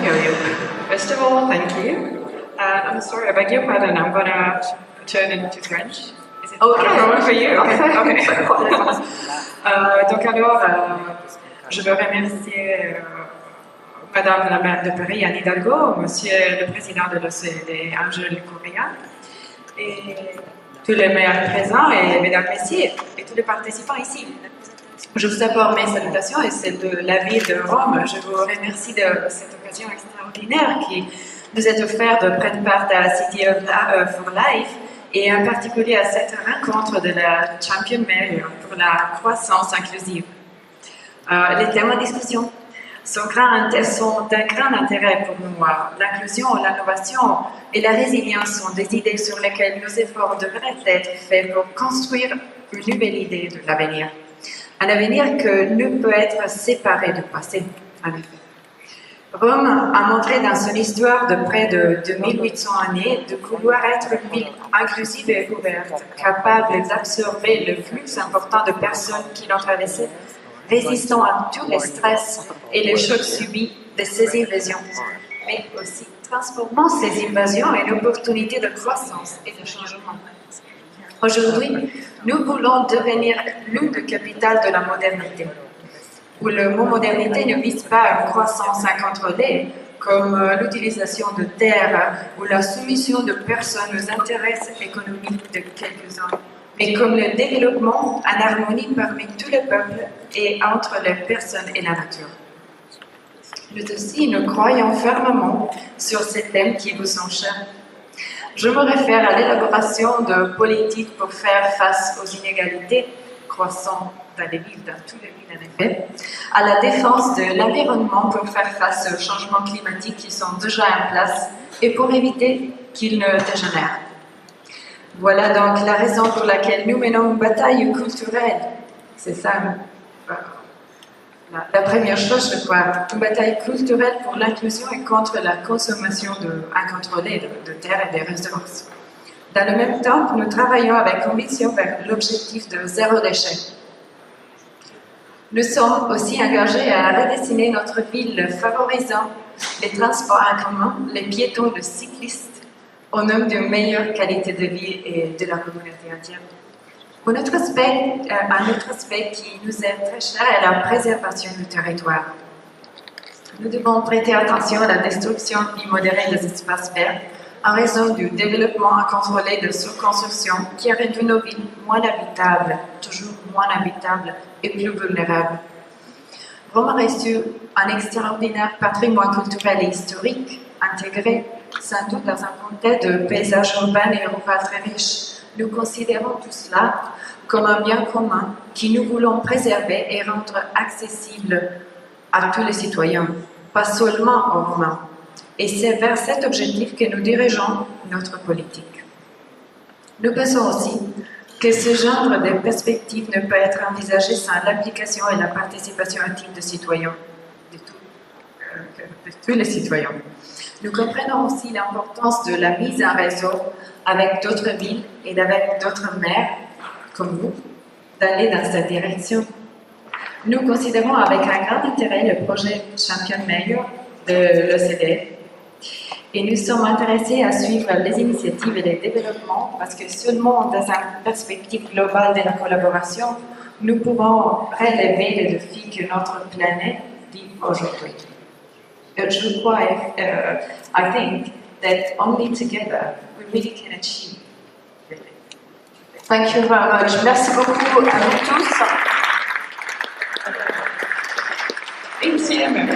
hear you. First of all, thank you. I'm sorry, I beg your pardon, I'm going to turn into French. Is it Okay. a problem for you? Okay. Donc alors, je veux remercier Madame la maire de Paris, Anne Hidalgo, Monsieur le président de l'OCDE, Angel Correa, et tous les maires présents, et mesdames, messieurs, et tous les participants ici. Je vous apporte mes salutations et celles de la ville de Rome. Je vous remercie de cette occasion extraordinaire qui nous est offerte de prendre part à City for Life et en particulier à cette rencontre de la Champion Mayor pour la croissance inclusive. Les thèmes en discussion sont d'un grand intérêt pour nous. L'inclusion, l'innovation et la résilience sont des idées sur lesquelles nos efforts devraient être faits pour construire une nouvelle idée de l'avenir. Un avenir que ne peut être séparé du passé, en effet. Rome a montré dans son histoire de près de 2800 années de vouloir être une ville inclusive et ouverte, capable d'absorber le flux important de personnes qui l'ont traversée, résistant à tous les stress et les chocs subis de ces invasions, mais aussi transformant ces invasions en opportunités de croissance et de changement. Aujourd'hui, nous voulons devenir l'une des capitales de la modernité, où le mot modernité ne vise pas une croissance incontrôlée, comme l'utilisation de terres ou la soumission de personnes aux intérêts économiques de quelques-uns, mais comme le développement en harmonie parmi tous les peuples et entre les personnes et la nature. Nous aussi, nous croyons fermement sur ces thèmes qui vous sont chers. Je me réfère à l'élaboration de politiques pour faire face aux inégalités croissantes dans les villes, dans toutes les villes en effet, à la défense de l'environnement pour faire face aux changements climatiques qui sont déjà en place et pour éviter qu'ils ne dégénèrent. Voilà donc la raison pour laquelle nous menons une bataille culturelle. C'est ça la première chose, je crois. Une bataille culturelle pour l'inclusion et contre la consommation incontrôlée de terres et des ressources. Dans le même temps, nous travaillons avec conviction vers l'objectif de zéro déchet. Nous sommes aussi engagés à redessiner notre ville favorisant les transports en commun, les piétons, les cyclistes, au nom d'une meilleure qualité de vie et de la communauté entière. Un autre aspect qui nous est très cher est la préservation du territoire. Nous devons prêter attention à la destruction immodérée des espaces verts en raison du développement incontrôlé de surconstruction qui a rendu nos villes moins habitables, toujours moins habitables et plus vulnérables. Rome a reçu un extraordinaire patrimoine culturel et historique intégré sans doute dans un contexte de paysages urbains et rural très riches. Nous considérons tout cela comme un bien commun que nous voulons préserver et rendre accessible à tous les citoyens, pas seulement aux Romains. Et c'est vers cet objectif que nous dirigeons notre politique. Nous pensons aussi que ce genre de perspective ne peut être envisagé sans l'application et la participation active des citoyens, de tous les citoyens. Nous comprenons aussi l'importance de la mise en réseau avec d'autres villes et avec d'autres maires, comme vous, d'aller dans cette direction. Nous considérons avec un grand intérêt le projet Champion Mayor de l'OCDE et nous sommes intéressés à suivre les initiatives et les développements parce que seulement dans une perspective globale de la collaboration, nous pouvons relever les défis que notre planète vit aujourd'hui. Je crois, I think that only together we really can achieve. Thank you very much. Merci beaucoup à vous tous. Insieme.